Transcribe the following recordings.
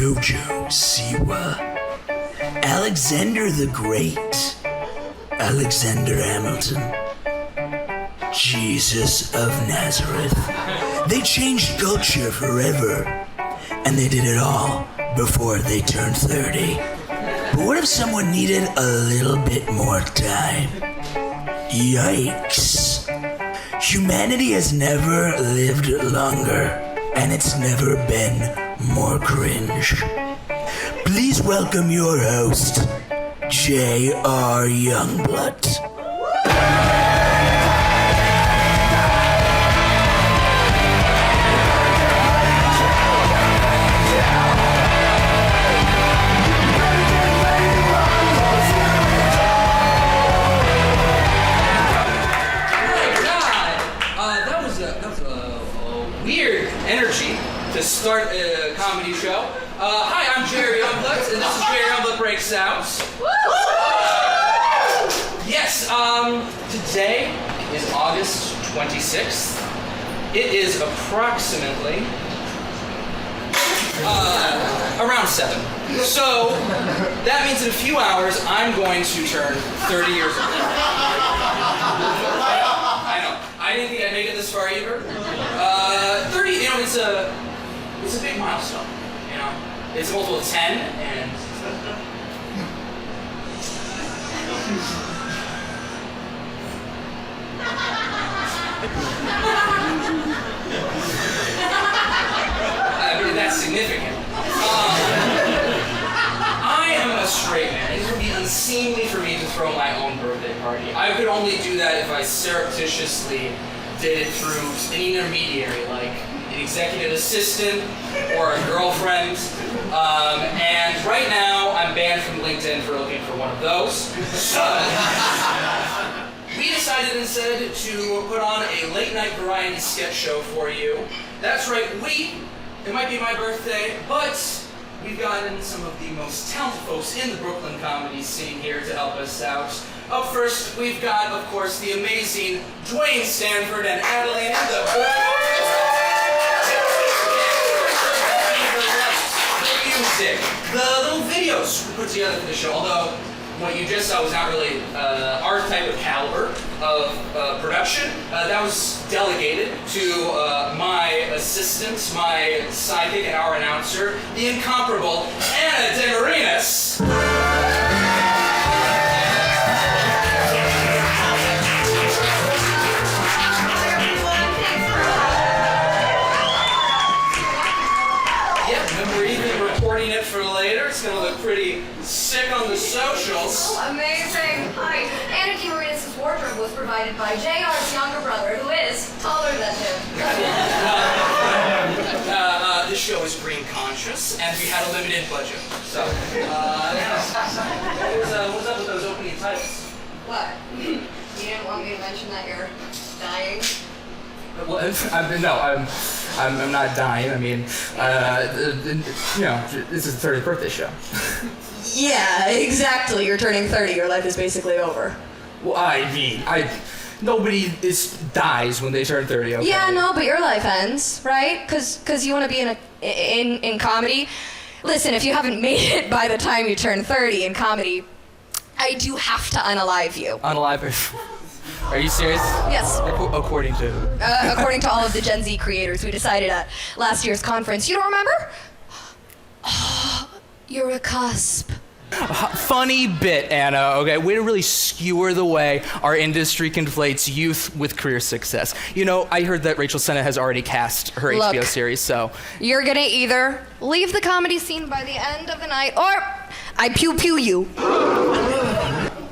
Jojo Siwa, Alexander the Great, Alexander Hamilton, Jesus of Nazareth. They changed culture forever, and they did it all before they turned 30. But what if someone needed a little bit more time? Yikes. Humanity has never lived longer, and it's never been more cringe. Please welcome your host, J.R. Youngblood. To start a comedy show. Hi, I'm Jerry Youngblood, and this is Jerry Youngblood Breaks Out. Yes, today is August 26th. It is approximately around 7. So, that means in a few hours, I'm going to turn 30 years old. I know. I didn't think I'd make it this far either. 30, you know, it's a big milestone, you know? It's a multiple of 10, and... I mean, that's significant. I am a straight man. It would be unseemly for me to throw my own birthday party. I could only do that if I surreptitiously did it through an intermediary, like an executive assistant or a girlfriend. And right now, I'm banned from LinkedIn for looking for one of those. So, we decided instead to put on a late-night variety sketch show for you. That's right, it might be my birthday, but we've gotten some of the most talented folks in the Brooklyn comedy scene here to help us out. Up first, we've got, of course, the amazing Dwayne Stanford and Adeline in the music, the little videos we put together for the show, although what you just saw was not really our type of caliber of production. That was delegated to my assistant, my sidekick and our announcer, the incomparable Anna DeMarinis. It for later. It's going to look pretty sick on the socials. Oh, amazing. Hi. Anna DeMarinis' wardrobe was provided by JR's younger brother, who is taller than him. This show is green conscious, and we had a limited budget. So, what's up with those opening titles? What? You didn't want me to mention that you're dying? Well, I'm not dying. I mean, you know, this is the 30th birthday show. Yeah, exactly. You're turning 30. Your life is basically over. Well, I mean, nobody dies when they turn 30. Okay? Yeah, no, but your life ends, right? Because you want to be in comedy. Listen, if you haven't made it by the time you turn 30 in comedy, I do have to unalive you. Unalive? Are you serious? Yes. According to? According to all of the Gen Z creators we decided at last year's conference. You don't remember? Oh, you're a cusp. Funny bit, Anna, okay? Way to really skewer the way our industry conflates youth with career success. You know, I heard that Rachel Sennett has already cast her HBO series, so... You're gonna either leave the comedy scene by the end of the night, or I pew-pew you.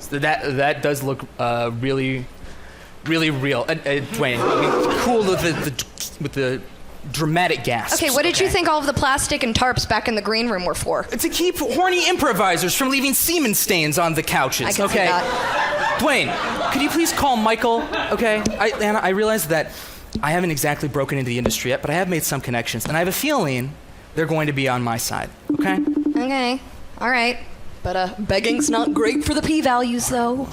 So that does look really real. Dwayne, cool with the dramatic gasps. Okay, what did you think all of the plastic and tarps back in the green room were for? To keep horny improvisers from leaving semen stains on the couches. I can see that. Dwayne, could you please call Michael? Okay, Anna, I realize that I haven't exactly broken into the industry yet, but I have made some connections, and I have a feeling they're going to be on my side. Okay? Okay, all right. But begging's not great for the p-values, though.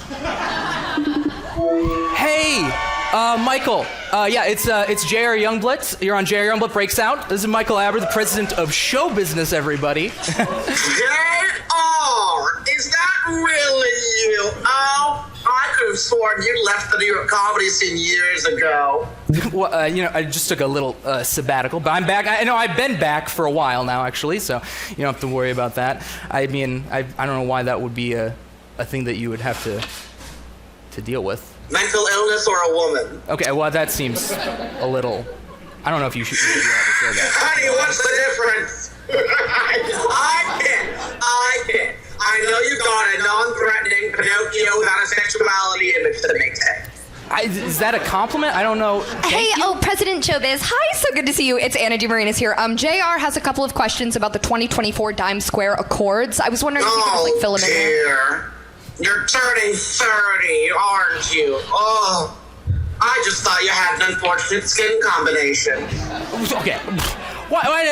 Hey, Michael. Yeah, it's J.R. Youngblood. You're on J.R. Youngblood Breaks Out. This is Michael Aber, the president of show business, everybody. J.R., is that really you? Oh, I could have sworn you left the New York comedy scene years ago. Well, I just took a little sabbatical, but I'm back. I know I've been back for a while now, actually, so you don't have to worry about that. I mean, I don't know why that would be a thing that you would have to deal with. Mental illness or a woman? Okay, well, that seems a little... I don't know if you should be able to say that. Honey, what's the difference? I can. I know you got a non-threatening Pinocchio without a sexuality image to maintain. Is that a compliment? I don't know. Hey, President Showbiz. Hi, so good to see you. It's Anna DeMarinis here. JR has a couple of questions about the 2024 Dime Square Accords. I was wondering if you could just, fill them in there. You're turning 30, aren't you? Oh, I just thought you had an unfortunate skin combination. Okay. Why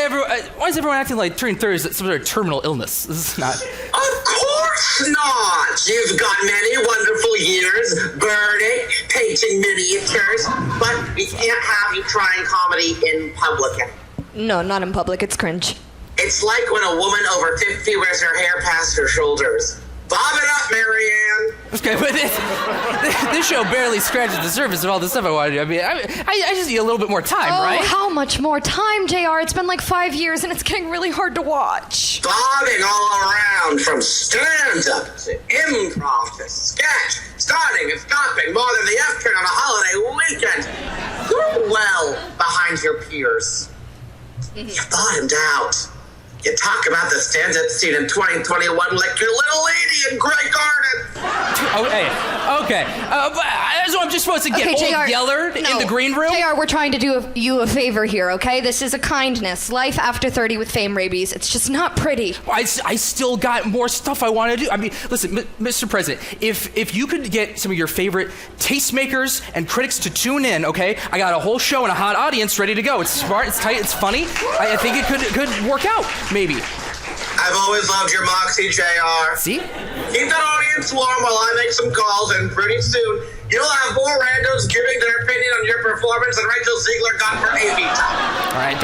is everyone acting like turning 30 is some sort of terminal illness? This is not... Of course not! You've got many wonderful years, burning, painting miniatures, but we can't have you trying comedy in public. No, not in public. It's cringe. It's like when a woman over 50 wears her hair past her shoulders. Bob it up, Marianne. Okay, but this show barely scratches the surface of all the stuff I want to do. I mean, I just need a little bit more time, right? Oh, how much more time, JR? It's been like 5 years, and it's getting really hard to watch. Bobbing all around from stand-up to improv to sketch, starting and stopping more than the F-turn on a holiday weekend. You're well behind your peers. You bottomed out. You talk about the stand-up scene in 2021 like your little lady in Grey Garden. Okay. So I'm just supposed to get old JR, Yeller in the green room? JR, we're trying to do you a favor here, okay? This is a kindness. Life after 30 with fame rabies. It's just not pretty. I still got more stuff I want to do. I mean, listen, Mr. President, if you could get some of your favorite tastemakers and critics to tune in, okay? I got a whole show and a hot audience ready to go. It's smart, it's tight, it's funny. I think it could work out, maybe. I've always loved your moxie, JR. See? Keep that audience warm while I make some calls, and pretty soon you'll have more randos giving their opinion on your performance than Rachel Ziegler got for AV time. All right,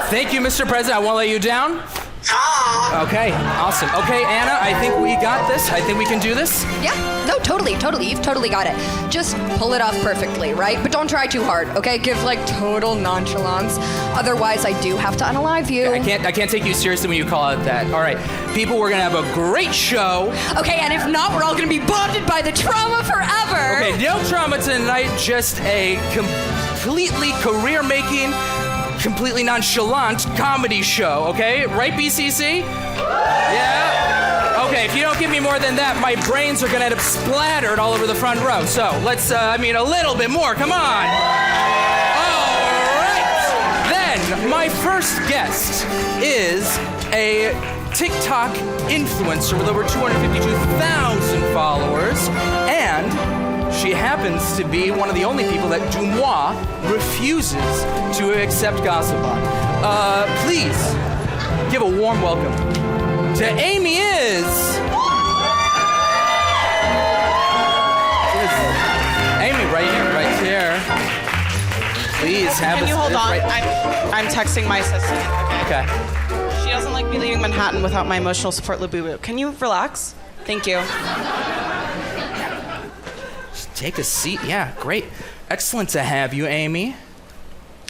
thank you, Mr. President. I won't let you down. Tom! Okay, awesome. Okay, Anna, I think we got this. I think we can do this. Yeah, no, totally. You've totally got it. Just pull it off perfectly, right? But don't try too hard, okay? Give total nonchalance. Otherwise, I do have to unalive you. I can't take you seriously when you call it that. All right, people, we're gonna have a great show. Okay, and if not, we're all gonna be bonded by the trauma forever. Okay, no trauma tonight. Just a completely career-making, completely nonchalant comedy show, okay? Right, BCC? Yeah? Okay, if you don't give me more than that, my brains are gonna end up splattered all over the front row. So let's, a little bit more, come on. All right. Then, my first guest is a TikTok influencer with over 252,000 followers, and she happens to be one of the only people that Dumois refuses to accept gossip on. Please give a warm welcome to Amy Is. Amy, right here. Please have Can you hold on? Right. I'm texting my assistant. Okay. She doesn't like me leaving Manhattan without my emotional support Labubu. Can you relax? Thank you. Take a seat. Yeah, great. Excellent to have you, Amy.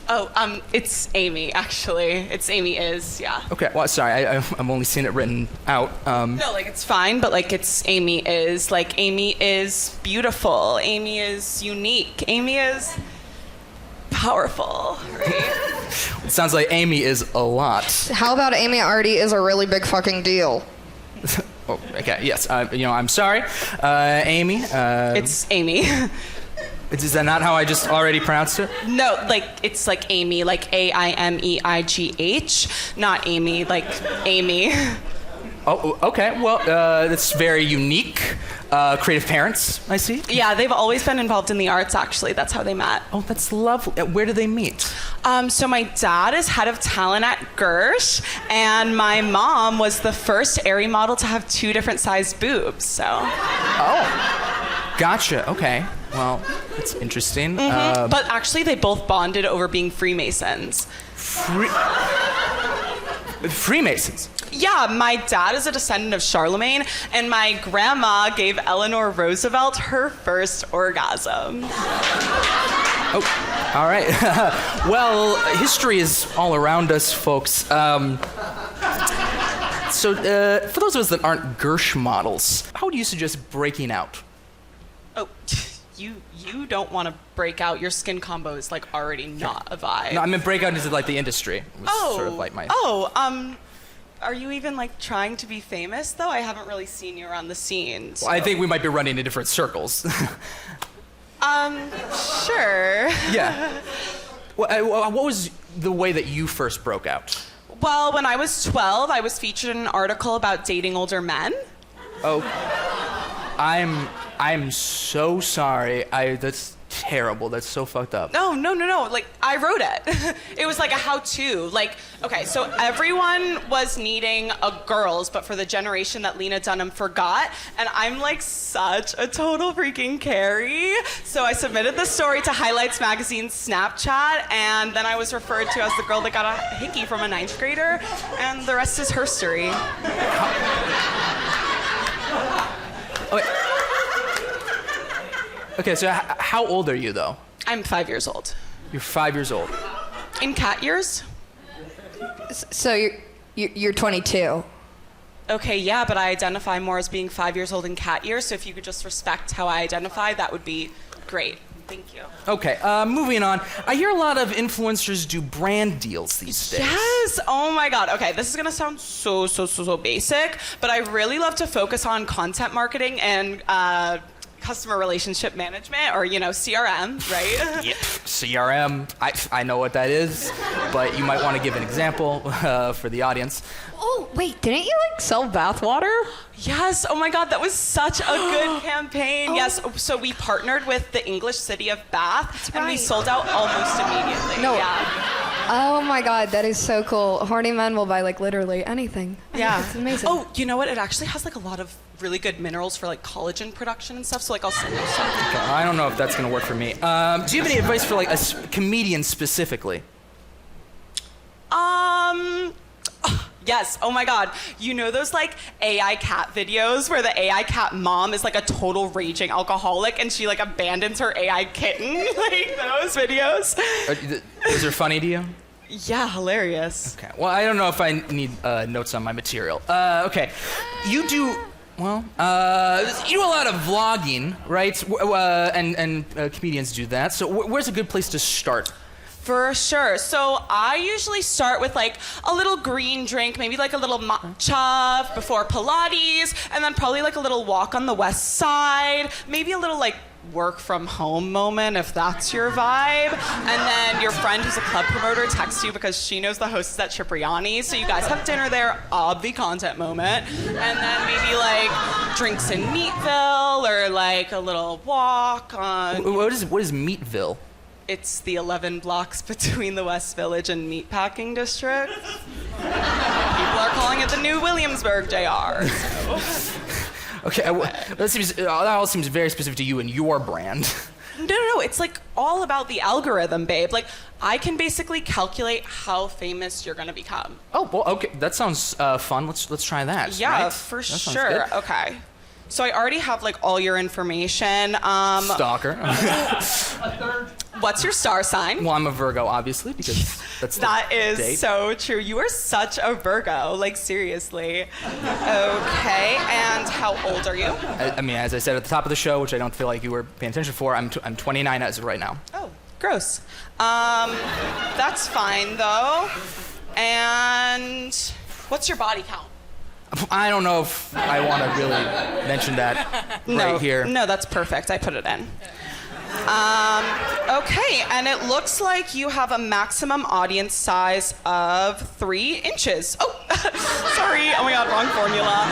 Oh, it's Amy, actually. It's Amy Is, yeah. Okay, well, sorry, I'm only seeing it written out. No, it's fine, but, it's Amy Is. Amy is beautiful. Amy is unique. Amy is powerful, right? It sounds like Amy is a lot. How about Amy already is a really big fucking deal? Oh, okay, yes. I'm sorry. Amy. It's Amy. Is that not how I just already pronounced it? No, it's Amy, AIMEIGH, not Amy, Amy. Oh, okay. Well, that's very unique. Creative parents, I see. Yeah, they've always been involved in the arts, actually. That's how they met. Oh, that's lovely. Where do they meet? So my dad is head of talent at Gersh, and my mom was the first Aerie model to have 2 different sized boobs, so. Oh. Gotcha. Okay. Well, that's interesting. But actually, they both bonded over being Freemasons. Freemasons. Yeah, my dad is a descendant of Charlemagne, and my grandma gave Eleanor Roosevelt her first orgasm. Oh, all right. Well, history is all around us, folks. So, for those of us that aren't Gersh models, how would you suggest breaking out? Oh, you don't want to break out. Your skin combo is like already not a vibe. No, I mean breakout into like the industry. Was sort of like my. Are you even like trying to be famous though? I haven't really seen you around the scene. So. Well, I think we might be running in different circles. Sure. Yeah. What was the way that you first broke out? Well, when I was 12, I was featured in an article about dating older men. Oh, I'm so sorry. That's terrible. That's so fucked up. No. Like, I wrote it. It was like a how-to. Like, okay, so everyone was needing a girls, but for the generation that Lena Dunham forgot, and I'm like such a total freaking Carrie. So I submitted the story to Highlights Magazine's Snapchat, and then I was referred to as the girl that got a hickey from a 9th grader, and the rest is her story. Okay, so how old are you, though? I'm 5 years old. You're 5 years old. In cat years? So you're 22. Okay, yeah, but I identify more as being 5 years old in cat years, so if you could just respect how I identify, that would be great. Thank you. Okay, moving on. I hear a lot of influencers do brand deals these days. Yes! Oh my god. Okay, this is gonna sound so basic, but I really love to focus on content marketing and customer relationship management, or CRM, right? Yep, CRM. I know what that is, but you might want to give an example for the audience. Oh, wait, didn't you sell bathwater? Yes, oh my god, that was such a good campaign. Yes, so we partnered with the English city of Bath, and we sold out almost immediately. No. Yeah. Oh my god, that is so cool. Horny men will buy literally anything. Yeah. It's amazing. Oh, you know what? It actually has a lot of really good minerals for collagen production and stuff, so I'll send you some. Okay, I don't know if that's gonna work for me. Do you have any advice for a comedian specifically? Yes, oh my god. You know those AI cat videos where the AI cat mom is a total raging alcoholic and she abandons her AI kitten? Those videos. Those are funny to you? Yeah, hilarious. Okay, well, I don't know if I need notes on my material. Okay, you do, you do a lot of vlogging, right? And comedians do that, so where's a good place to start? For sure. So I usually start with a little green drink, maybe a little matcha before Pilates, and then probably a little walk on the west side, maybe a little work from home moment if that's your vibe, and then your friend who's a club promoter texts you because she knows the hosts at Cipriani, so you guys have dinner there, the content moment, and then maybe drinks in Meatville, or a little walk on. What is Meatville? It's the 11 blocks between the West Village and Meatpacking District. People are calling it the new Williamsburg, JR. So. Okay, that all seems very specific to you and your brand. No, it's all about the algorithm, babe. I can basically calculate how famous you're gonna become. Oh, well, okay, that sounds fun. Let's try that. Yeah, right? for that sure. Okay. So I already have all your information. Stalker. What's your star sign? Well, I'm a Virgo, obviously, because that's That is date. so true. You are such a Virgo, seriously. Okay, and how old are you? I mean, as I said at the top of the show, which I don't feel like you were paying attention for, I'm 29 as of right now. Oh, gross. That's fine though. And what's your body count? I don't know if I want to really mention that right here. No, that's perfect. I put it in. Okay, and it looks like you have a maximum audience size of 3 inches. Oh, Sorry, oh my God, wrong formula.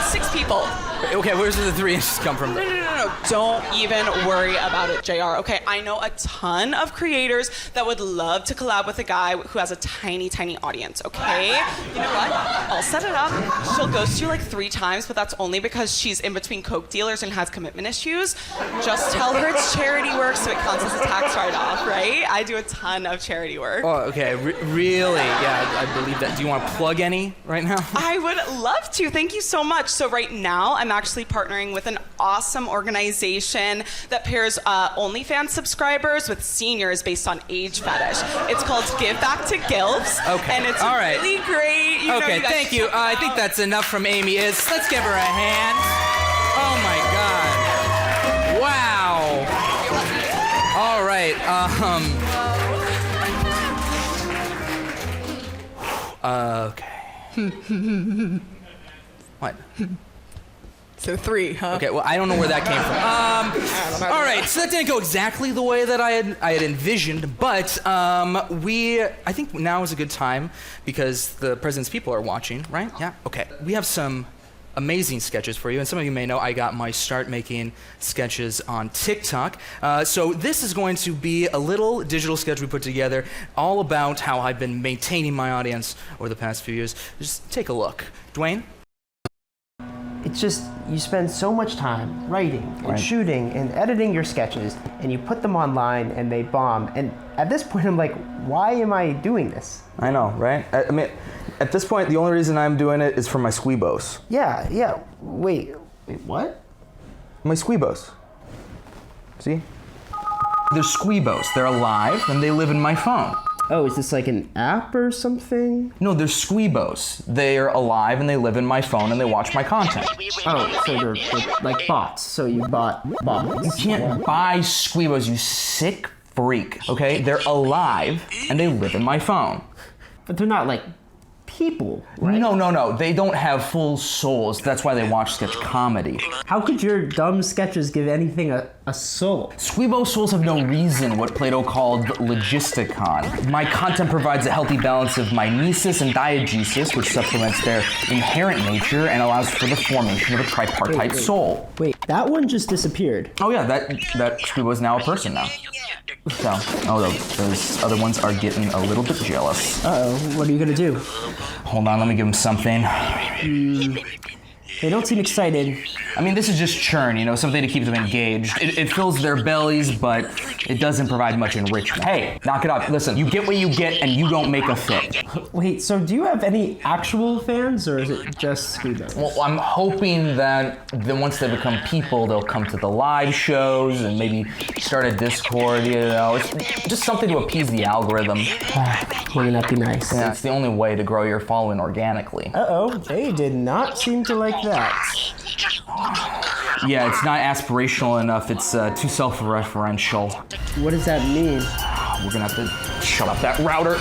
6 people. Okay, where's the 3 inches come from? No. Don't even worry about it, JR. Okay, I know a ton of creators that would love to collab with a guy who has a tiny, tiny audience, okay? You know what? I'll set it up. She'll ghost you like 3 times, but that's only because she's in between coke dealers and has commitment issues. Just tell her it's charity work so it counts as a tax write-off, right? I do a ton of charity work. Oh, okay, really? Yeah, I believe that. Do you want to plug any right now? I would love to. Thank you so much. So right now, I'm actually partnering with an awesome organization that pairs OnlyFans subscribers with seniors based on age fetish. It's called Give Back to Gilfs. Okay. And it's all right. really great. You know, okay, you guys thank should you. check it I think out. that's enough from Amy. Let's give her a hand. Oh my God. Wow. All right. Okay. What? So 3, huh? Okay, well, I don't know where that came from. All right, so that didn't go exactly the way that I had envisioned, but I think now is a good time because the president's people are watching, right? Yeah. Okay. We have some amazing sketches for you, and some of you may know I got my start making sketches on TikTok. So this is going to be a little digital sketch we put together, all about how I've been maintaining my audience over the past few years. Just take a look, Dwayne. It's just, you spend so much time writing and shooting and editing your sketches, and you put them online and they bomb. And at this point, I'm like, why am I doing this? I know, right? I mean, at this point, the only reason I'm doing it is for my squeebos. Yeah. Wait, what? My squeebos. See? They're squeebos. They're alive, and they live in my phone. Oh, is this like an app or something? No, they're squeebos. They're alive, and they live in my phone, and they watch my content. Oh, so they're like bots. So you bought bots. You can't buy squeebos, you sick freak, okay? They're alive, and they live in my phone. But they're not like people, right? No. They don't have full souls. That's why they watch sketch comedy. How could your dumb sketches give anything a soul? Squeebo souls have no reason, what Plato called logisticon. My content provides a healthy balance of mimesis and diegesis, which supplements their inherent nature and allows for the formation of a tripartite soul. Wait, that one just disappeared. Oh yeah, that Squeebo is now a person now. So, those other ones are getting a little bit jealous. Uh-oh, what are you gonna do? Hold on, let me give them something. They don't seem excited. I mean, this is just churn, something to keep them engaged. It fills their bellies, but it doesn't provide much enrichment. Hey, knock it off. Listen, you get what you get, and you don't make a fit. Wait, so do you have any actual fans, or is it just Squeebo? Well, I'm hoping that then once they become people, they'll come to the live shows and maybe start a Discord, It's just something to appease the algorithm. Wouldn't that be nice? Yeah, it's the only way to grow your following organically. Uh-oh, they did not seem to like that. Yeah, it's not aspirational enough. It's too self-referential. What does that mean? We're gonna have to shut up that router.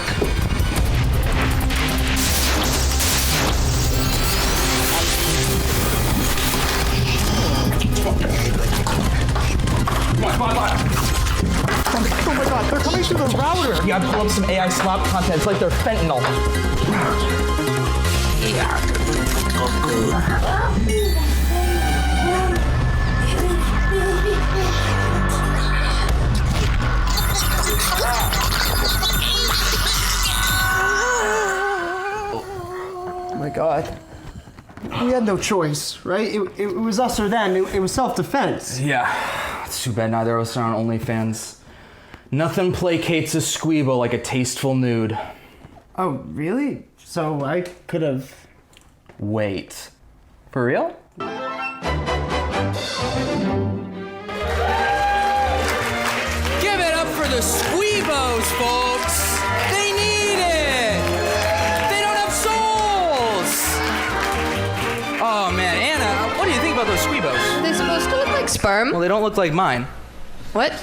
Come on. Oh my god, they're coming through the router! Yeah, pull up some AI slop content. It's like they're fentanyl. Oh my god. We had no choice, right? It was us or them. It was self-defense. Yeah, it's too bad neither of us are on OnlyFans. Nothing placates a squeebo like a tasteful nude. Oh, really? So I could have... Wait. For real? Give it up for the squeebos, folks! They need it! They don't have souls! Oh man, Anna, what do you think about those squeebos? Are they supposed to look like sperm? Well, they don't look like mine. What?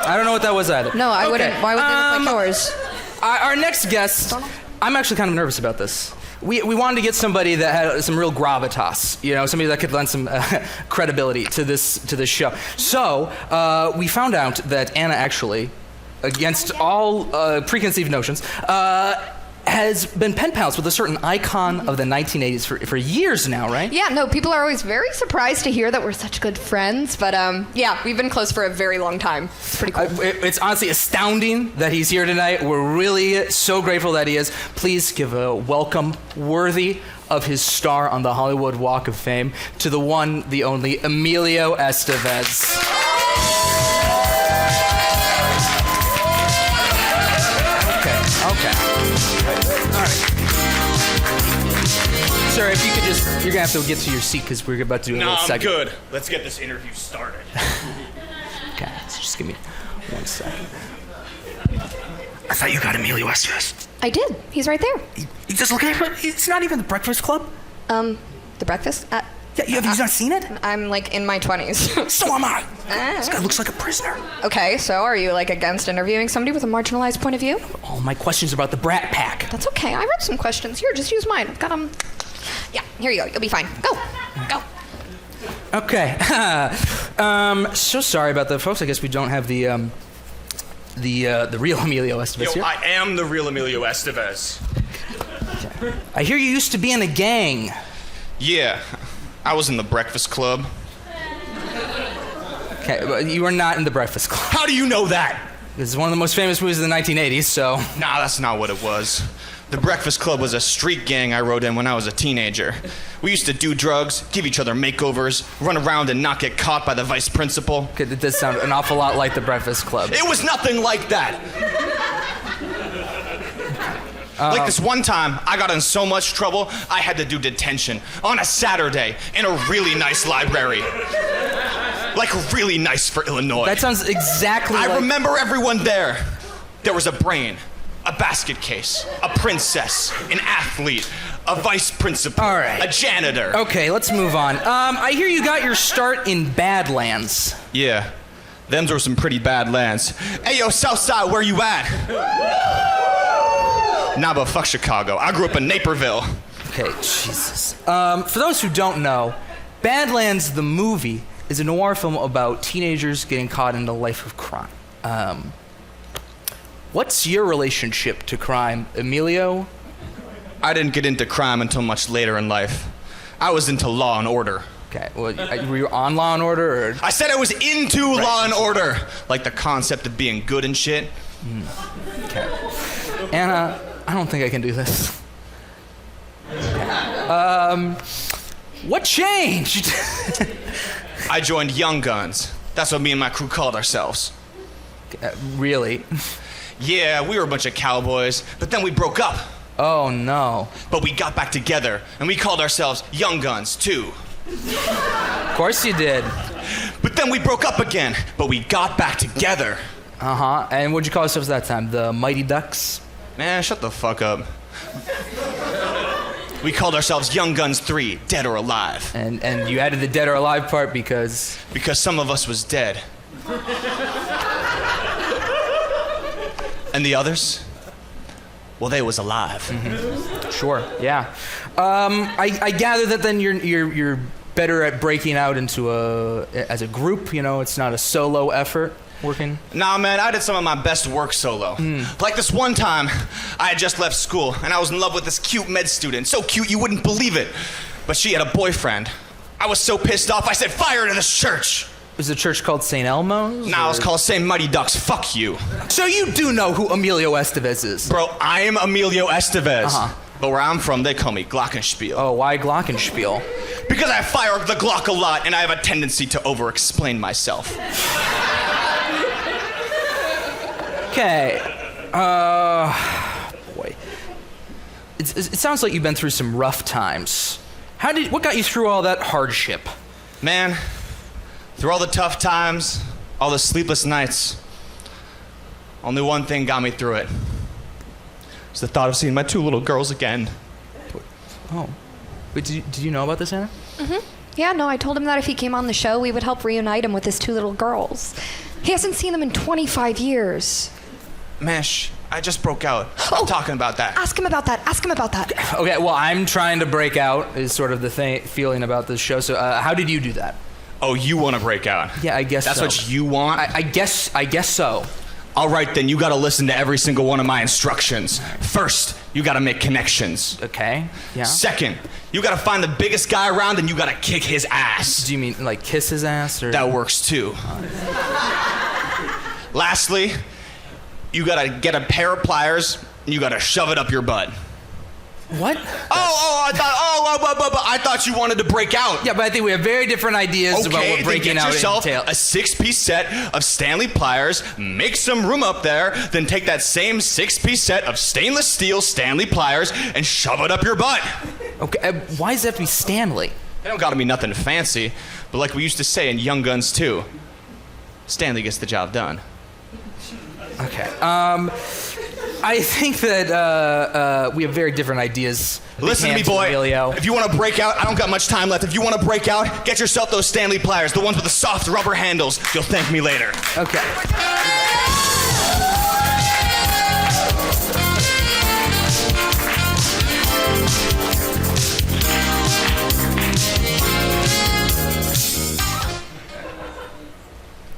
I don't know what that was either. No, I Okay, wouldn't. Why would they look like yours? Our next guest, I'm actually kind of nervous about this. We wanted to get somebody that had some real gravitas, somebody that could lend some credibility to this show. So we found out that Anna actually, against all preconceived notions, has been pen pals with a certain icon of the 1980s for years now, right? Yeah, no, people are always very surprised to hear that we're such good friends, but yeah, we've been close for a very long time. It's pretty cool. It's honestly astounding that he's here tonight. We're really so grateful that he is. Please give a welcome worthy of his star on the Hollywood Walk of Fame to the one, the only, Emilio Estevez. Okay. All right. Sir, if you could just, you're gonna have to get to your seat because we're about to do a little segment. No, I'm good. Let's get this interview started. Okay, so just give me 1 second. I thought you got Emilio Estevez. I did. He's right there. He just looking for. It's not even the Breakfast Club. The breakfast? Yeah, have you not seen it? I'm like in my 20s. So am I. This guy looks like a prisoner. Okay, so are you like against interviewing somebody with a marginalized point of view? All my questions about the Brat Pack. That's okay. I wrote some questions. Here, just use mine. I've got them. Yeah, here you go. You'll be fine. Go. Okay. So sorry about that, folks. I guess we don't have the real Emilio Estevez here. I am the real Emilio Estevez. I hear you used to be in a gang. Yeah, I was in the Breakfast Club. Okay, but you were not in the Breakfast Club. How do you know that? This is one of the most famous movies of the 1980s, so... Nah, that's not what it was. The Breakfast Club was a street gang I rode in when I was a teenager. We used to do drugs, give each other makeovers, run around and not get caught by the vice principal. Okay, that does sound an awful lot like the Breakfast Club. It was nothing like that. Like this one time, I got in so much trouble, I had to do detention on a Saturday in a really nice library. Like really nice for Illinois. That sounds exactly like... I remember everyone there. There was a brain, a basket case, a princess, an athlete, a vice principal, all right, a janitor. Okay, let's move on. I hear you got your start in Badlands. Yeah, them's were some pretty bad lands. Hey, yo, Southside, where you at? Nah, but fuck Chicago. I grew up in Naperville. Okay, Jesus. For those who don't know, Badlands, the movie, is a noir film about teenagers getting caught in the life of crime. What's your relationship to crime, Emilio? I didn't get into crime until much later in life. I was into Law and Order. Okay, well, were you on Law and Order, or? I said I was into Law and Order. Like the concept of being good and shit. Okay. Anna, I don't think I can do this. Okay. What changed? I joined Young Guns. That's what me and my crew called ourselves. Really? Yeah, we were a bunch of cowboys, but then we broke up. Oh, no. But we got back together, and we called ourselves Young Guns, too. Of course you did. But then we broke up again, but we got back together. Uh-huh. And what'd you call yourselves that time? The Mighty Ducks? Man, shut the fuck up. We called ourselves Young Guns 3, Dead or Alive. And you added the dead or alive part because... Because some of us was dead. And the others? Well, they was alive. Mm-hmm. Sure, yeah. I gather that then you're better at breaking out into as a group, you know, it's not a solo effort working? Nah, man, I did some of my best work solo. Like this one time, I had just left school, and I was in love with this cute med student. So cute, you wouldn't believe it. But she had a boyfriend. I was so pissed off, I said, fire to this church. Was the church called St. Elmo's? Nah, it was called St. Mighty Ducks. Fuck you. So you do know who Emilio Estevez is? Bro, I am Emilio Estevez. Uh-huh. But where I'm from, they call me Glockenspiel. Oh, why Glockenspiel? Because I fire the Glock a lot, and I have a tendency to over-explain myself. Okay. Boy. It sounds like you've been through some rough times. What got you through all that hardship? Man, through all the tough times, all the sleepless nights, only one thing got me through it. It's the thought of seeing my 2 little girls again. Oh. Wait, did you know about this, Anna? Mm-hmm. Yeah, no, I told him that if he came on the show, we would help reunite him with his 2 little girls. He hasn't seen them in 25 years. Mesh, I just broke out. I'm talking about that. Ask him about that. Ask him about that. Okay, well, I'm trying to break out is sort of the feeling about this show. So how did you do that? Oh, you want to break out? Yeah, I guess That's so. what you want? I guess so. All right, then you got to listen to every single one of my instructions. First, you gotta make connections. Okay. Yeah. Second, you gotta find the biggest guy around and you gotta kick his ass. Do you mean like kiss his ass or? That works too. Lastly, you gotta get a pair of pliers and you gotta shove it up your butt. What? I thought you wanted to break out. Yeah, but I think we have very different ideas about what breaking out entails. entails. A 6-piece set of Stanley pliers, make some room up there, then take that same 6-piece set of stainless steel Stanley pliers and shove it up your butt. Okay, why does that have to be Stanley? They don't gotta be nothing fancy, but like we used to say in Young Guns 2, Stanley gets the job done. Okay. I think that we have very different ideas. Listen to me, boy. Emilio. If you want to break out, I don't got much time left. If you want to break out, get yourself those Stanley pliers, the ones with the soft rubber handles. You'll thank me later. Okay.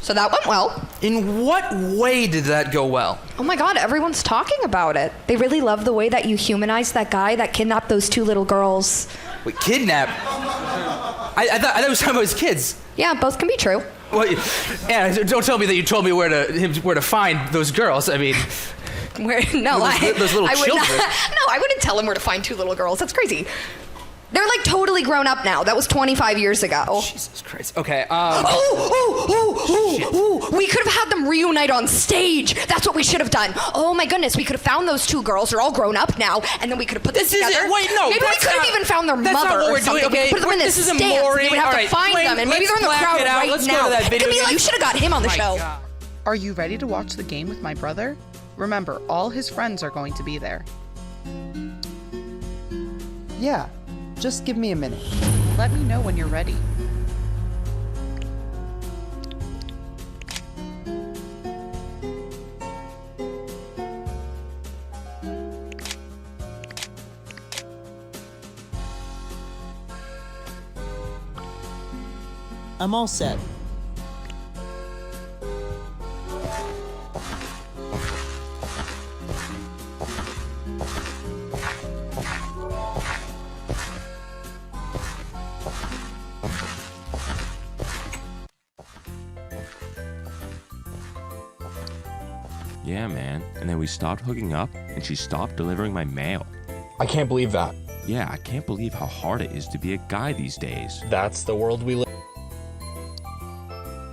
So that went well. In what way did that go well? Oh my God, everyone's talking about it. They really love the way that you humanized that guy that kidnapped those 2 little girls. Wait, kidnap? I thought it was talking about his kids. Yeah, both can be true. Well, yeah, don't tell me that you told me where to find those girls. I mean, Where? No, those little I would children. not. No, I wouldn't tell him where to find 2 little girls. That's crazy. They're like totally grown up now. That was 25 years ago. Jesus Christ. Okay. We could have had them reunite on stage. That's what we should have done. Oh my goodness, we could have found those 2 girls. They're all grown up now, and then we could have put this together. Wait, no. Maybe we could have even found their that's mother not what or we're something. doing. Okay, We could put them in this this is a dance. Maury. We would have All to right, find Wayne, them, and maybe let's they're in the black crowd it out. right Let's now. go to that video. Camila, you should have got him on the show. God. Are you ready to watch the game with my brother? Remember, all his friends are going to be there. Yeah, just give me a minute. Let me know when you're ready. I'm all set. Yeah, man. And then we stopped hooking up, and she stopped delivering my mail. I can't believe that. Yeah, I can't believe how hard it is to be a guy these days. That's the world we live.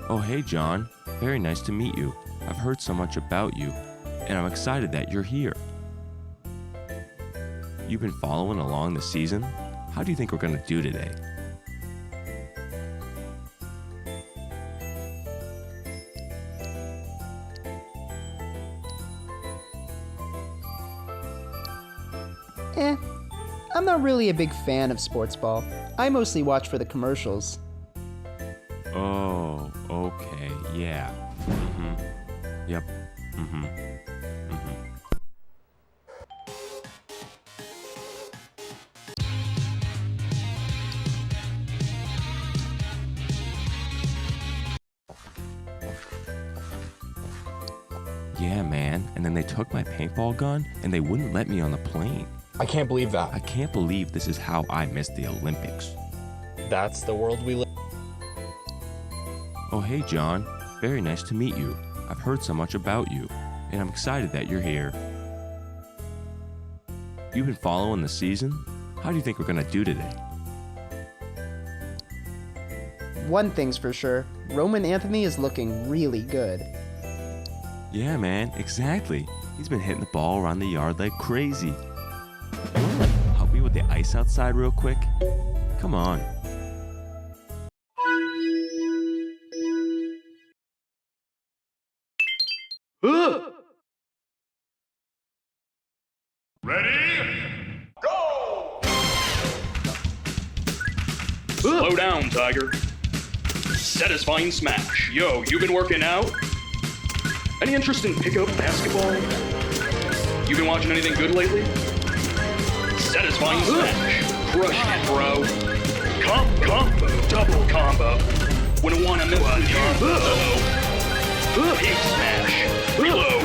Oh, hey, John. Very nice to meet you. I've heard so much about you, and I'm excited that you're here. You've been following along the season? How do you think we're gonna do today? I'm not really a big fan of sports ball. I mostly watch for the commercials. Oh, okay, yeah. Yep. Yeah, man. And then they took my paintball gun and they wouldn't let me on the plane. I can't believe that. I can't believe this is how I missed the Olympics. That's the world we live. Oh, hey, John. Very nice to meet you. I've heard so much about you, and I'm excited that you're here. You've been following the season? How do you think we're gonna do today? One thing's for sure, Roman Anthony is looking really good. Yeah, man, exactly. He's been hitting the ball around the yard like crazy. Help me with the ice outside real quick? Come on. Slow down, Tiger. Satisfying smash. Yo, you been working out? Any interest in pickup basketball? You been watching anything good lately? Satisfying smash. Crush it, bro. Combo. Double combo. When wanna miss the combo. Pig smash. Reload.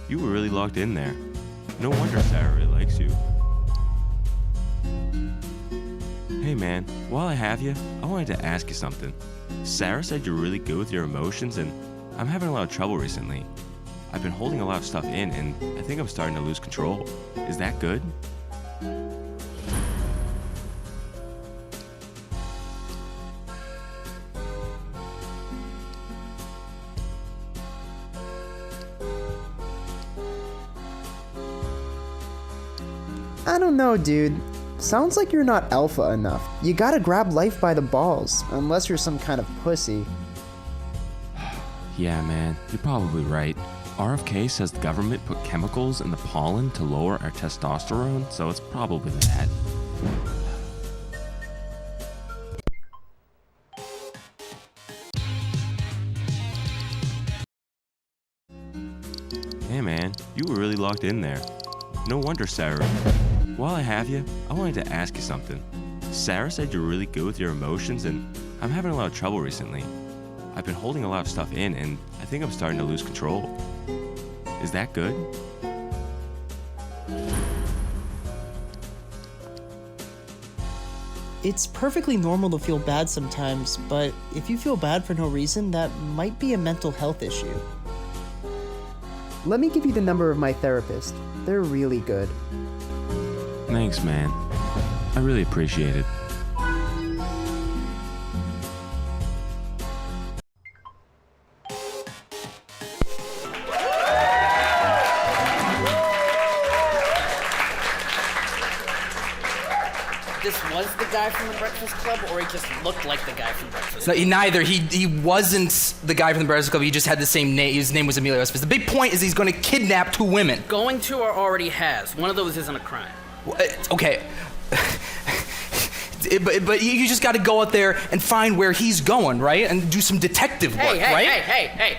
you were really locked in there. No wonder Sarah really likes you. Hey man, while I have you, I wanted to ask you something. Sarah said you're really good with your emotions, and I'm having a lot of trouble recently. I've been holding a lot of stuff in, and I think I'm starting to lose control. Is that good? I don't know, dude. Sounds like you're not alpha enough. You gotta grab life by the balls, unless you're some kind of pussy. Yeah, man, you're probably right. RFK says the government put chemicals in the pollen to lower our testosterone, so it's probably that. Hey man, you were really locked in there. No wonder Sarah. While I have you, I wanted to ask you something. Sarah said you're really good with your emotions, and I'm having a lot of trouble recently. I've been holding a lot of stuff in, and I think I'm starting to lose control. Is that good? It's perfectly normal to feel bad sometimes, but if you feel bad for no reason, that might be a mental health issue. Let me give you the number of my therapist. They're really good. Thanks, man. I really appreciate it. This was the guy from the Breakfast Club, or he just looked like the guy from Breakfast No, Club? neither. He wasn't the guy from the Breakfast Club. He just had the same name. His name was Emilio Estevez. The big point is he's going to kidnap 2 women. Going to or already has. One of those isn't a crime. Okay. but you just got to go out there and find where he's going, right? And do some detective work, right? Hey.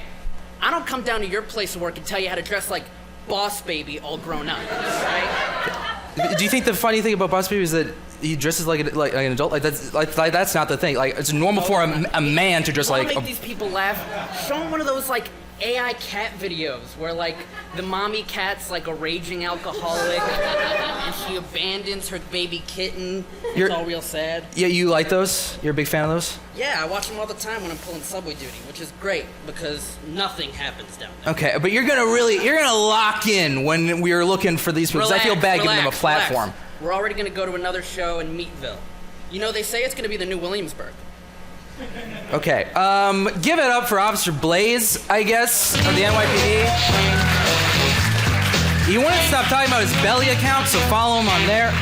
I don't come down to your place of work and tell you how to dress like Boss Baby all grown up, right? Do you think the funny thing about Boss Baby is that he dresses like an adult? Like that's not the thing. Like it's normal for a man to dress like. Make these people laugh. Show them one of those like AI cat videos where like the mommy cat's like a raging alcoholic and she abandons her baby kitten. It's all real sad. Yeah, you like those? You're a big fan of those? Yeah, I watch them all the time when I'm pulling subway duty, which is great because nothing happens down there. Okay, but you're gonna lock in when we're looking for these people. 'Cause I feel bad giving them a platform. Relax. We're already gonna go to another show in Meatville. You know, they say it's gonna be the new Williamsburg. Okay, give it up for Officer Blaze, I guess, of the NYPD. He wouldn't stop talking about his belly account, so follow him on there.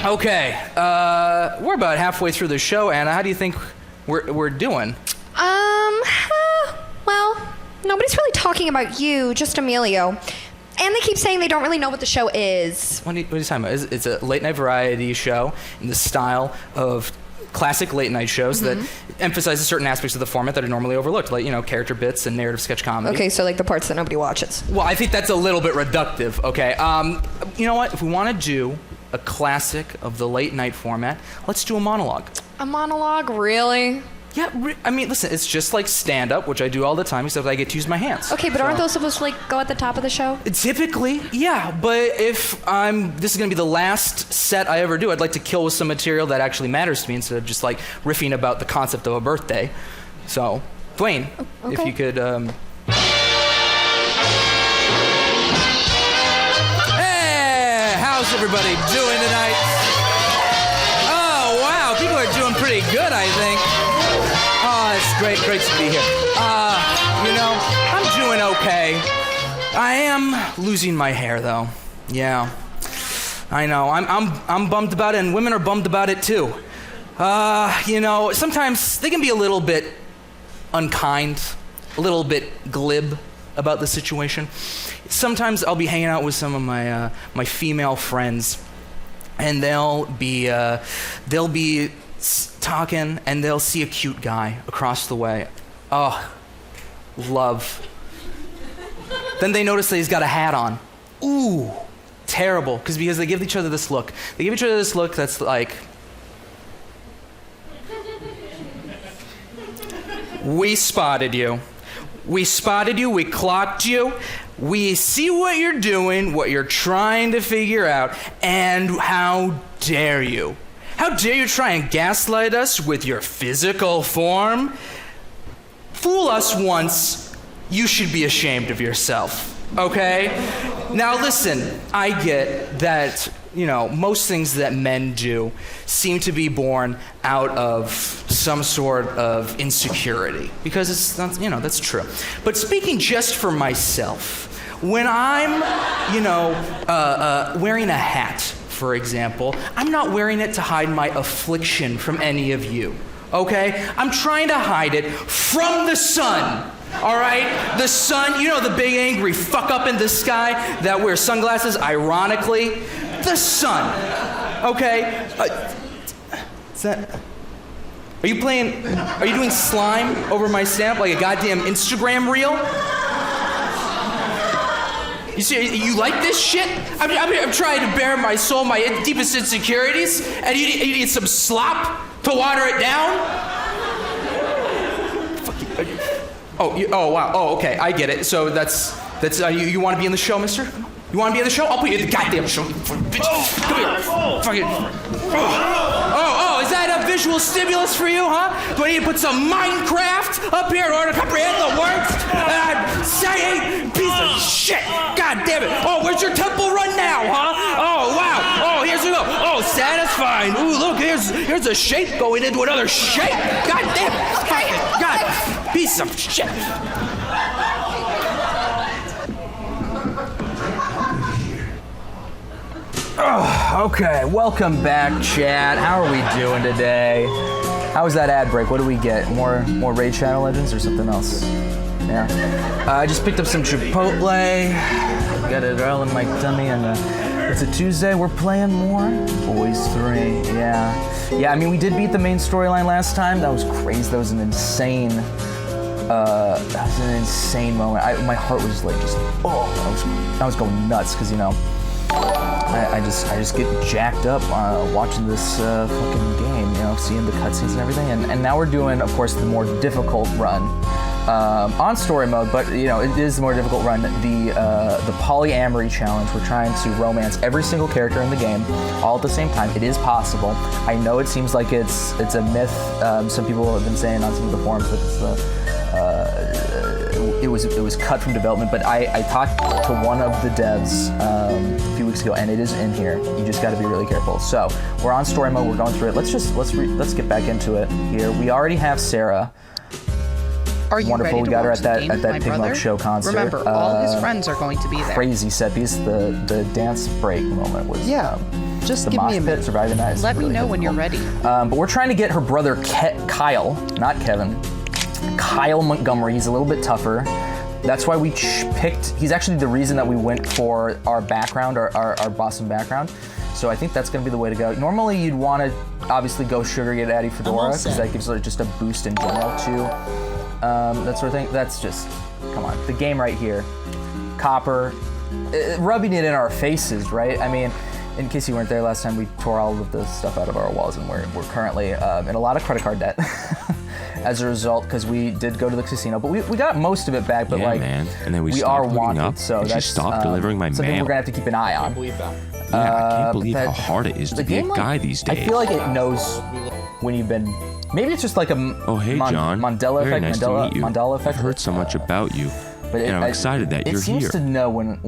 Okay, we're about halfway through the show, Anna. How do you think we're doing? Well, nobody's really talking about you, just Emilio. And they keep saying they don't really know what the show is. What are you talking about? It's a late night variety show in the style of classic late night shows that emphasizes certain aspects of the format that are normally overlooked, like, character bits and narrative sketch comedy. Okay, so like the parts that nobody watches. Well, I think that's a little bit reductive, okay? You know what? If we want to do a classic of the late night format, let's do a monologue. A monologue? Really? Yeah, I mean, listen, it's just like stand-up, which I do all the time, except I get to use my hands. Okay, but aren't those supposed to go at the top of the show? Typically, yeah, but if this is gonna be the last set I ever do, I'd like to kill with some material that actually matters to me instead of just like riffing about the concept of a birthday. So, Dwayne, if you could, Hey, how's everybody doing tonight? Oh, wow, people are doing pretty good, I think. Oh, it's great to be here. I'm doing okay. I am losing my hair, though. Yeah, I know. I'm bummed about it, and women are bummed about it too. Sometimes they can be a little bit unkind, a little bit glib about the situation. Sometimes I'll be hanging out with some of my female friends, and they'll be talking, and they'll see a cute guy across the way. Oh, love. Then they notice that he's got a hat on. Ooh, terrible, because they give each other this look. They give each other this look that's like, we spotted you. We spotted you, we clocked you, we see what you're doing, what you're trying to figure out, and how dare you? How dare you try and gaslight us with your physical form? Fool us once, you should be ashamed of yourself, okay? Now listen, I get that, most things that men do seem to be born out of some sort of insecurity, because that's true. But speaking just for myself, when I'm, wearing a hat, for example, I'm not wearing it to hide my affliction from any of you, okay? I'm trying to hide it from the sun, all right? The sun, the big angry fuck up in the sky that wears sunglasses, ironically. The sun, okay? Are you doing slime over my stamp like a goddamn Instagram reel? You see, you like this shit? I'm trying to bare my soul, my deepest insecurities, and you need some slop to water it down? Oh, wow. Oh, okay, I get it. So that's you want to be in the show, mister? You want to be in the show? I'll put you in the goddamn show. Come here. Fucking. Oh, is that a visual stimulus for you, huh? Do I need to put some Minecraft up here in order to comprehend the words I'm saying? Piece of shit. God damn it. Oh, where's your temple run now, huh? Oh, wow. Oh, here's we go. Oh, satisfying. Ooh, look, here's a shape going into another shape. God damn it. God, piece of shit. Oh, okay, welcome back, chat. How are we doing today? How was that ad break? What do we get? More Raid Shadow Legends or something else? Yeah. I just picked up some Chipotle. Got it all in my tummy, and it's a Tuesday. We're playing more Boys 3. Yeah. I mean, we did beat the main storyline last time. That was crazy. That was an insane. moment. My heart was like just I was going nuts because I just get jacked up watching this fucking game, seeing the cutscenes and everything. And now we're doing, of course, the more difficult run on story mode, but it is the more difficult run. The polyamory challenge. We're trying to romance every single character in the game all at the same time. It is possible. I know it seems like it's a myth. Some people have been saying on some of the forums that it's it was cut from development, but I talked to one of the devs a few weeks ago, and it is in here. You just got to be really careful. So we're on story mode. We're going through it. Let's get back into it here. We already have Sarah. Are you wonderful? Ready to We got her watch at the that game at with that my Pig brother? Milk Show concert. Remember, all his friends are going to be there. Crazy set piece. The dance break moment was just the give mosh me a pit minute. surviving that. Let really me know when you're ready. But we're trying to get her brother Kyle, not Kevin. Kyle Montgomery. He's a little bit tougher. That's why we picked. He's actually the reason that we went for our background, our Boston background. So I think that's going to be the way to go. Normally, you'd want to obviously go Sugar Get Daddy Fedora because that gives just a boost in general too. That sort of thing. That's just, come on, the game right here. Copper, rubbing it in our faces, right? I mean, in case you weren't there last time, we tore all of the stuff out of our walls, and we're currently in a lot of credit card debt as a result, because we did go to the casino, but we got most of it back. But man. And then we are stopped wanted, up, so and that's she stopped delivering my something mail. we're gonna have to keep an eye on. I believe that. Yeah, I can't believe how hard it is to be a game, guy these days. I feel like it knows when you've been. Maybe it's just like a John. Mandela Very effect. nice to meet you. Mandela effect. I've heard so much about you, but and I'm excited that you're It seems here. to know when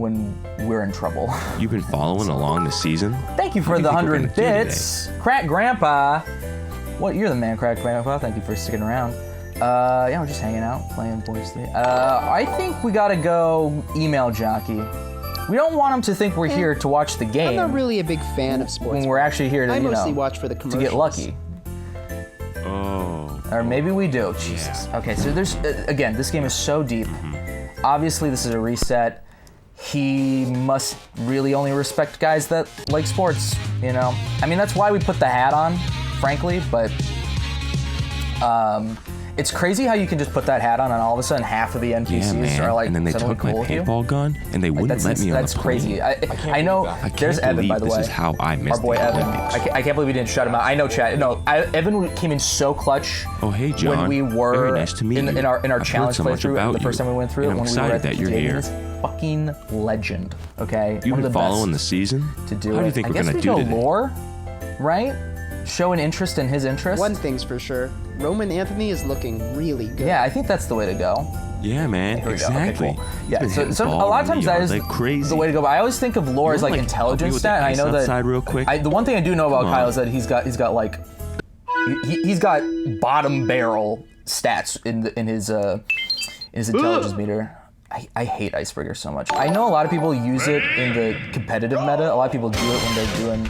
we're in trouble. You've been following along the season. Thank you for the 100 bits, Crack Grandpa. What? You're the man, Crack Grandpa. Thank you for sticking around. We're just hanging out, playing Boys 3. I think we gotta go email Jockey. We don't want him to think we're here to watch the game. I'm not really a big fan of sports. When we're actually here to, I mostly watch for the to commercials. get lucky. Oh. Or maybe we do. Jesus. Okay, so there's again, this game is so deep. Obviously, this is a reset. He must really only respect guys that like sports. I mean, that's why we put the hat on, frankly. But It's crazy how you can just put that hat on and all of a sudden half of the NPCs are like and then they suddenly took my cool with you. paintball gun and they wouldn't let me on That's the plane. crazy. I know. I can't There's Evan, by the believe way. this is how I missed Our boy the Evan. Olympics. I can't believe we didn't shut him out. I know, Chad. No, Evan came in so clutch. Oh, hey, John. When we were Very nice to meet in you. our I've heard challenge so much playthrough, about the first you, time we went through it, and I'm when we were at excited the that you're Canadian, here. he's fucking legend. Okay. You've One of been the following best the season? to do How do you it. think I we're guess gonna we do go today? lore, right? Show an interest in his interest. One thing's for sure, Roman Anthony is looking really good. Yeah, I think that's the way to go. Yeah, man. Here we go. Okay, Exactly. cool. He's Yeah, been so hitting a ball lot of in times the that yard is like crazy. the way to go. But I always think of lore as like Help me intelligence with the stat, and I ice know that. outside real quick. The one thing I do know about Come Kyle on. is that he's got like he's got bottom barrel stats in his intelligence meter. I hate Icebreaker so much. I know a lot of people use it in the competitive meta. A lot of people do it when they're doing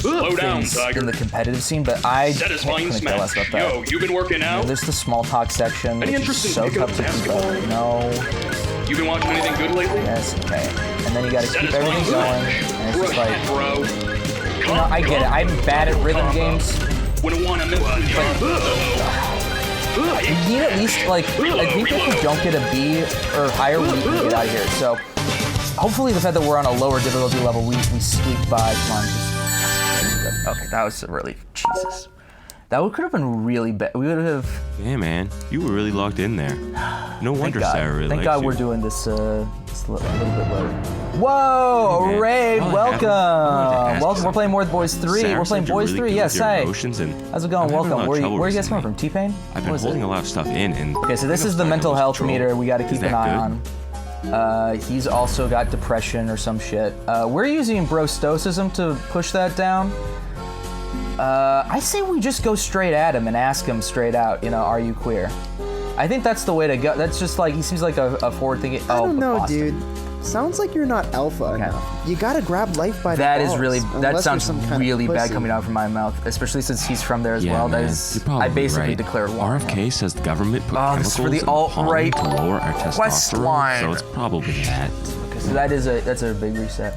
Slow down, things Tiger. in the competitive scene, but I Satisfying couldn't care less smash. about that. Yo, you been working out? There's the small talk section, Any which interest is in so picking tough up to keep basketball? up. No. You been watching anything good lately? Yes, okay. And then you gotta keep Satisfying everything going. smash. And it's just Rush like, it, bro. you know, I get it. I'm bad at rhythm games. When I want to miss You need at least, like, I think if we don't get a B or higher, we can get out of here. So, hopefully the fact that we're on a lower difficulty level, we squeak by. Come on, just... Okay, that was really... Jesus. That could have been really bad. We would have... Yeah, man. You were really locked in there. No wonder Sarah really Thank likes God you. we're doing this, a little bit later. Whoa, Hey, man. Ray, Well, I welcome. ask Welcome. We're playing more Boys 3. Sarah We're playing said you're Boys really 3. good Yes, with your hi. emotions, and How's it going? I'm having a Welcome. lot of Where trouble are you guys coming from? recently. T-Pain? I've been What is holding it? a lot of stuff in, and Okay, so this I is the think mental I'm health control. meter we got to Is keep an that eye good? on. He's also got depression or some shit. We're using bro stoicism to push that down. I say we just go straight at him and ask him straight out, you know, are you queer? I think that's the way to go. That's just like, he seems like a forward-thinking... I Oh, don't know, Boston. dude. Sounds like you're not alpha enough. You gotta grab life by the That balls. is really... unless That you're sounds some kind of really bad pussy. coming out from my mouth, especially since he's from there as Yeah, well. man. That is... You're probably I basically right. declared war. RFK says the government put this is for chemicals the in alt-right pollen to lower our Westline. testosterone, so it's probably that. Okay, so that's a big reset.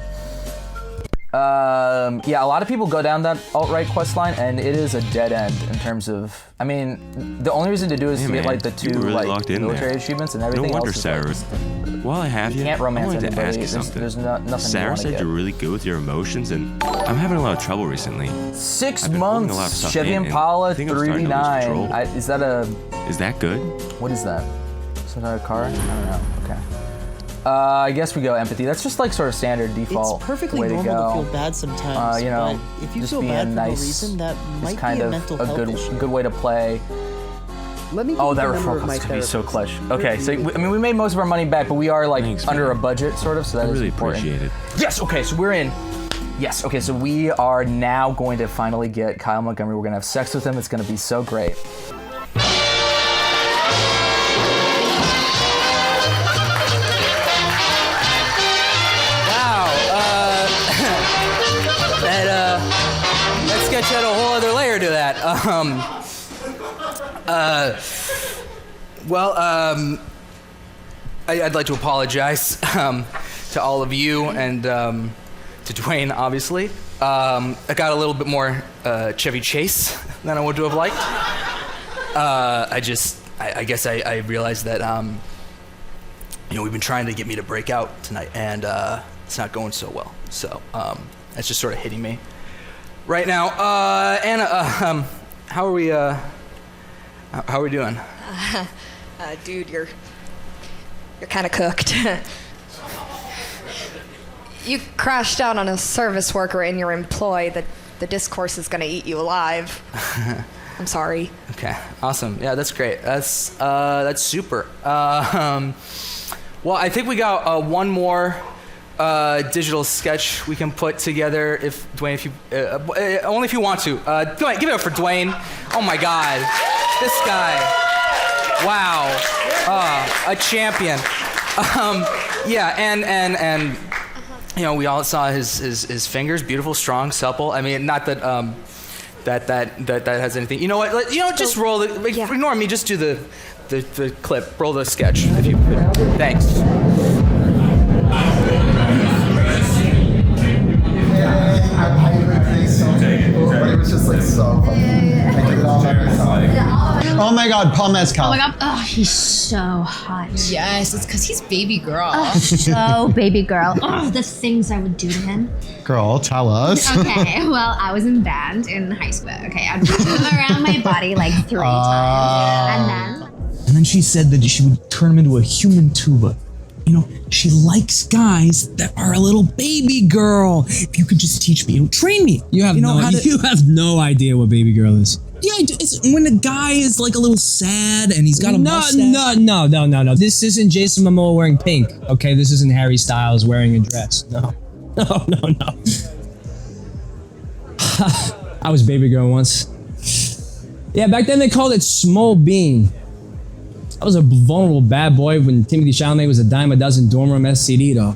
Yeah, a lot of people go down that alt-right quest line, and it is a dead end in terms of. I mean, the only reason to do is Hey, to get man, like the you two were really like locked in military there. achievements and No everything wonder else. Is, Sarah. like, While I have you, can't romance I wanted anybody. to ask you There's- something. there's nothing you Sarah wanna said get. you're really good with your emotions, and I'm having a lot of trouble recently. 6 I've been holding a lot of months. stuff Chevy in, and Impala I think I'm starting to lose 3v9. control. Is that a? Is that good? What is that? Is that a car? I don't know. Okay. I guess we go empathy. That's just like sort of standard default It's perfectly way to normal go. to feel bad sometimes, You know, but if you just feel being bad for nice no reason, that is might kind be a of mental a health good issue. good way to play. Let me. Oh, that give you the number of referral my cost could be so therapist. clutch. Okay, so I mean, we made most of our money back, but we are like under a budget, sort of. So that I is really important. appreciate it. Yes. Okay. So we're in. Yes. Okay. So we are now going to finally get Kyle Montgomery. We're gonna have sex with him. It's gonna be so great. Wow. That sketch had a whole other layer to that. I'd like to apologize to all of you and to Dwayne, obviously. I got a little bit more Chevy Chase than I would have liked. I guess I realized that, we've been trying to get me to break out tonight, and it's not going so well. So that's just sort of hitting me right now. Anna, how are we? How are we doing? Dude, you're kind of cooked. You crashed out on a service worker in your employ. The discourse is gonna eat you alive. I'm sorry. Okay, awesome. Yeah, that's great. That's super. Well, I think we got one more digital sketch we can put together. If Dwayne, if you only if you want to. Dwayne, give it up for Dwayne. Oh my God, this guy. Wow, a champion. Yeah, and we all saw his fingers, beautiful, strong, supple. I mean, not that that has anything. You know what? Just roll the. Ignore me. Just do the clip. Roll the sketch. If you. Thanks. But it was just like so funny. I did it all by myself. Oh my God, Paul Mescal. Oh my God. Oh, he's so hot. Yes, it's because he's baby girl. Oh, so baby girl. Oh, the things I would do to him. Girl, tell us. Okay, well, I was in band in high school. Okay, I'd move around my body like 3 times. And then she said that she would turn him into a human tuba. You know, she likes guys that are a little baby girl. If you could just teach me, train me. You have no idea what baby girl is. Yeah, it's when a guy is like a little sad and he's got a mustache. No. This isn't Jason Momoa wearing pink. Okay, this isn't Harry Styles wearing a dress. No. I was baby girl once. Yeah, back then they called it small bean. I was a vulnerable bad boy when Timothy Chalamet was a dime a dozen dorm room STD though.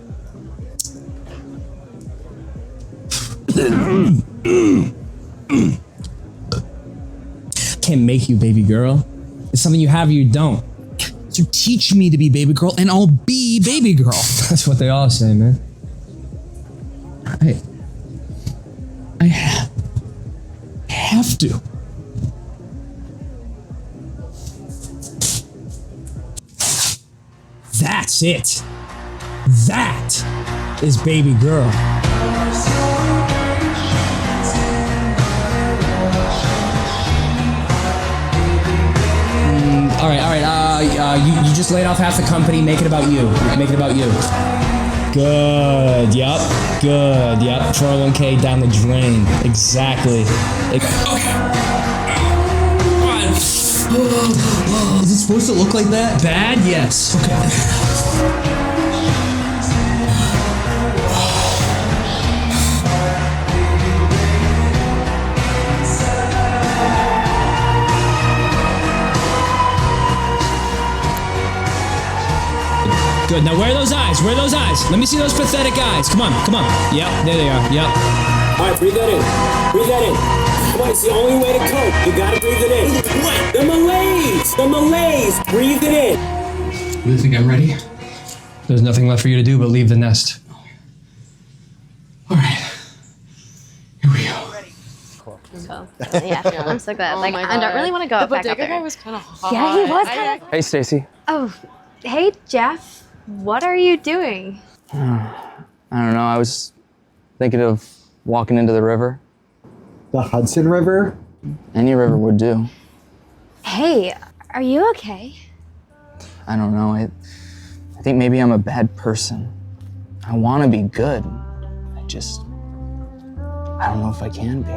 Can't make you baby girl. It's something you have or you don't. So teach me to be baby girl and I'll be baby girl. That's what they all say, man. I have to. That's it. That is baby girl. All right. You just laid off half the company. Make it about you. Make it about you. Good. Yep. 401k down the drain. Exactly. Is it supposed to look like that? Bad? Yes. Okay. Good. Now where are those eyes? Where are those eyes? Let me see those pathetic eyes. Come on. Yep, there they are. Yep. All right, breathe that in. Breathe that in. Come on, it's the only way to cope. You gotta breathe it in. What? The malaise. Breathe it in. You think I'm ready? There's nothing left for you to do but leave the nest. All right. Here we go. So, yeah, I'm so glad. Like, I don't really want to go The back up bodega there. guy was kind of hot. Yeah, he was kind of. Hey, Stacy. Oh, hey, Jeff. What are you doing? I don't know. I was thinking of walking into the river. The Hudson River? Any river would do. Hey, are you okay? I don't know. I think maybe I'm a bad person. I want to be good. I don't know if I can be.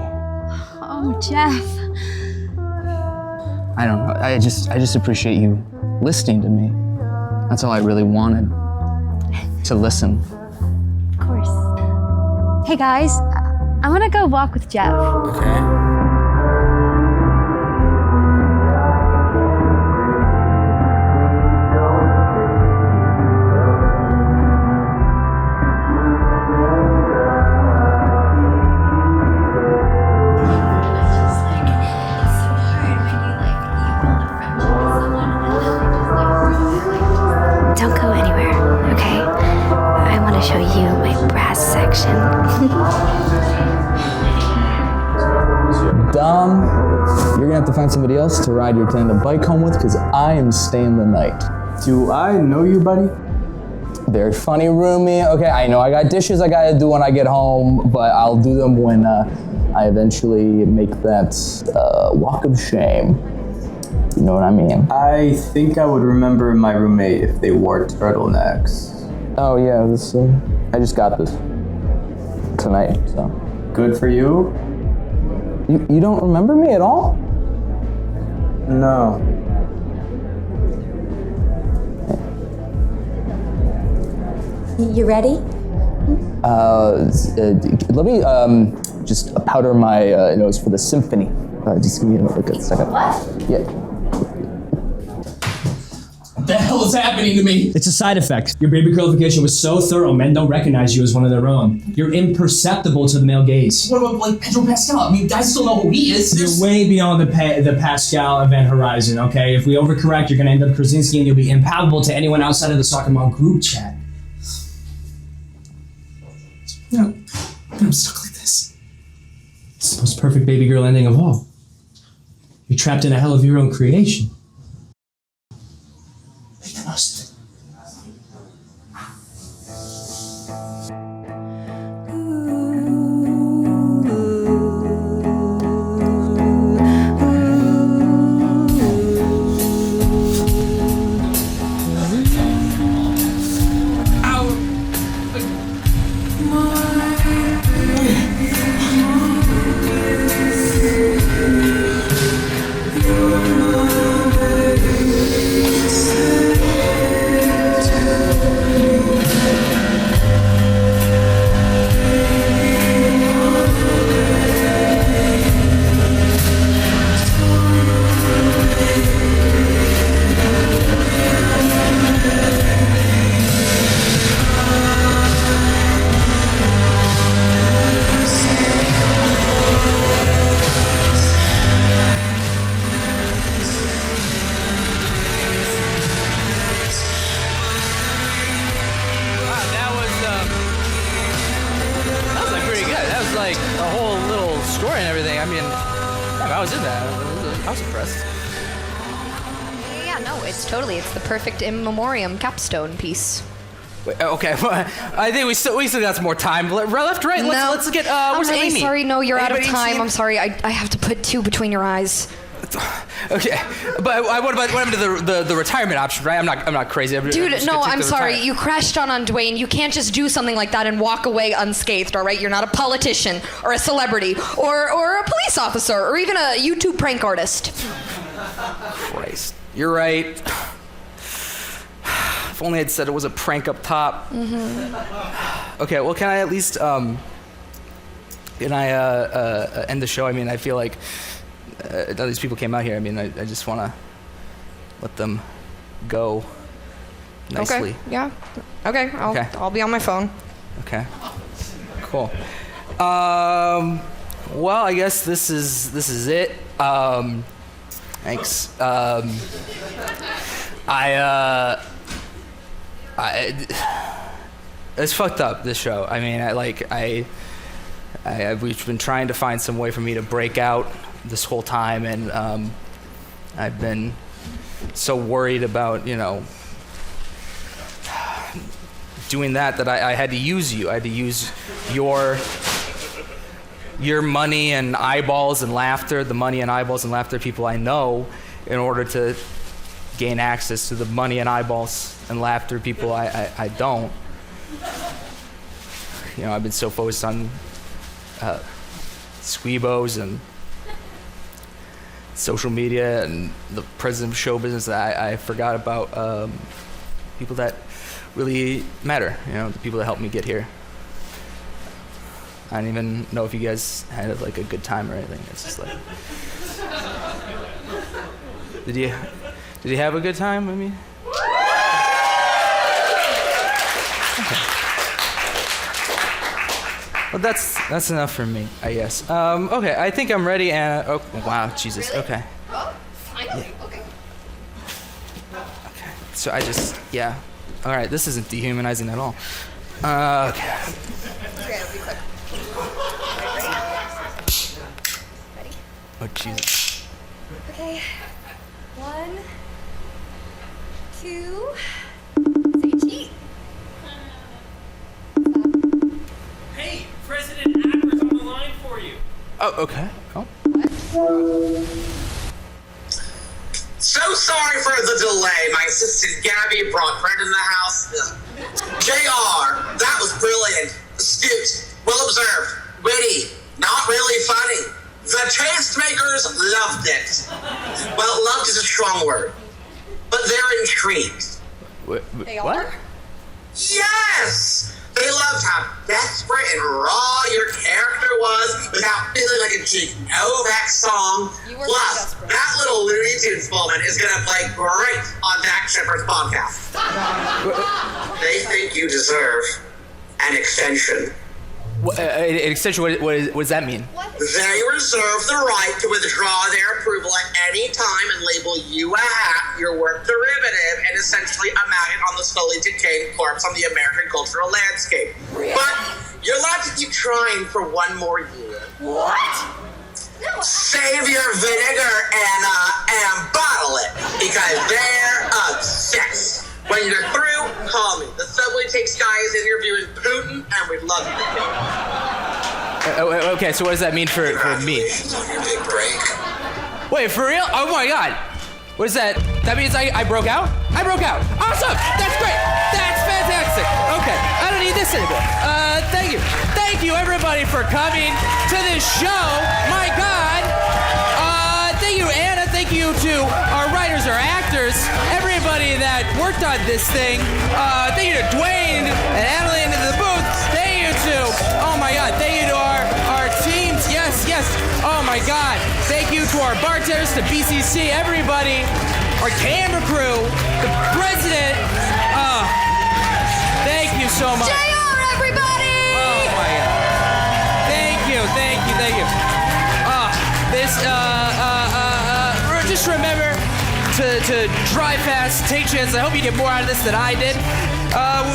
Oh, Jeff. I don't know. I just appreciate you listening to me. That's all I really wanted. To listen. Of course. Hey, guys. I want to go walk with Jeff. Okay. Don't go anywhere, okay? I want to show you my brass section. Dom, you're gonna have to find somebody else to ride your tandem bike home with because I am staying the night. Do I know you, buddy? Very funny, roomie. Okay, I know I got dishes I gotta do when I get home, but I'll do them when I eventually make that walk of shame. You know what I mean? I think I would remember my roommate if they wore turtlenecks. Oh yeah, this. I just got this tonight, so. Good for you? You don't remember me at all? No. You ready? Let me just powder my nose for the symphony. Just give me a second. What? Yeah. What the hell is happening to me? It's a side effect. Your baby girlification was so thorough, men don't recognize you as one of their own. You're imperceptible to the male gaze. What about like Pedro Pascal? I mean, guys still know who he is. You're way beyond the Pascal event horizon, okay? If we overcorrect, you're gonna end up Krasinski and you'll be impalpable to anyone outside of the Soccer Mom group chat. No, I'm stuck like this. It's the most perfect baby girl ending of all. You're trapped in a hell of your own creation. Make the most of it. like a whole little story and everything. I mean, I was in that. I was impressed. Yeah, no, it's the perfect in memoriam capstone piece. Wait, okay, I think we still got some more time. Left, right. Let's get. Where's I'm really Amy? sorry. No, you're out of Anybody time. seen- I'm sorry. I have to put two between your eyes. Okay, but what happened to the retirement option? Right? I'm not crazy. Dude, no, I'm sorry. You crashed on Dwayne. You can't just do something like that and walk away unscathed, all right? You're not a politician or a celebrity or a police officer or even a YouTube prank artist. Christ, you're right. If only I'd said it was a prank up top. Mm-hmm. Okay, well, can I at least end the show? I mean, I feel like all these people came out here. I mean, I just want to let them go nicely. Okay, yeah. Okay, I'll be on my phone. Okay. Cool. Well, I guess this is it. Thanks. It's fucked up, this show. I mean, we've been trying to find some way for me to break out this whole time, and I've been so worried about, doing that I had to use you. I had to use your money and eyeballs and laughter, the money and eyeballs and laughter of people I know, in order to gain access to the money and eyeballs and laughter of people I don't. I've been so focused on squeebos and social media and the president of show business that I forgot about people that really matter, the people that helped me get here. I don't even know if you guys had like a good time or anything. It's just like, did you have a good time? I mean, okay. Well, that's enough for me, I guess. Okay, I think I'm ready. And oh wow, Jesus. Really? Okay. Oh, finally. Yeah. Okay. Okay. So yeah. All right, this isn't dehumanizing at all. Okay. Okay, it'll be quick. Ready? Oh Jesus. Okay. 1, 2. Say cheat. Hey, President Adler's on the line for you. Oh, okay. Oh. So sorry for the delay. My assistant Gabby brought Brent in the house. JR, that was brilliant. Astute, well observed, witty, not really funny. The tastemakers loved it. Well, loved is a strong word, but they're intrigued. They are? Yes! They loved how desperate and raw your character was without feeling like a cheap Novak song. Plus, that little Looney Tunes moment is going to play great on Dak Shepard's podcast. They think you deserve an extension. An extension? What does that mean? They reserve the right to withdraw their approval at any time and label you a hack, your work derivative, and essentially a maggot on the slowly decaying corpse on the American cultural landscape. But you're allowed to keep trying for one more year. What? Save your vinegar and bottle it because they're obsessed. When you're through, call me. The subway takes guys interviewing Putin, and we'd love you. Okay, so what does that mean for me? On your big break. Wait, for real? Oh my god. What is that? That means I broke out? I broke out. Awesome! That's great! That's fantastic! Okay, I don't need this anymore. Thank you. Thank you everybody for coming to this show. My god. Thank you, Anna. Thank you to our writers, our actors, everybody that worked on this thing. Thank you to Dwayne and Adeline in the booth. Thank you to, oh my god, thank you to our teams. Yes. Oh my god. Thank you to our bartenders, to BCC, everybody, our camera crew, the president. Thank you so much. JR, everybody! Oh my god. Thank you. Just remember to drive fast, take chances. I hope you get more out of this than I did.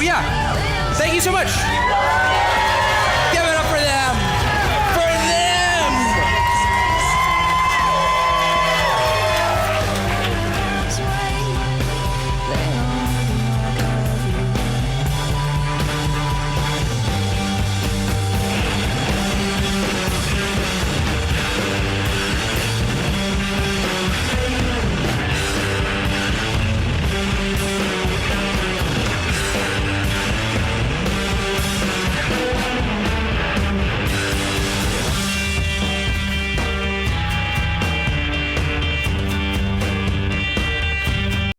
Yeah. Thank you so much.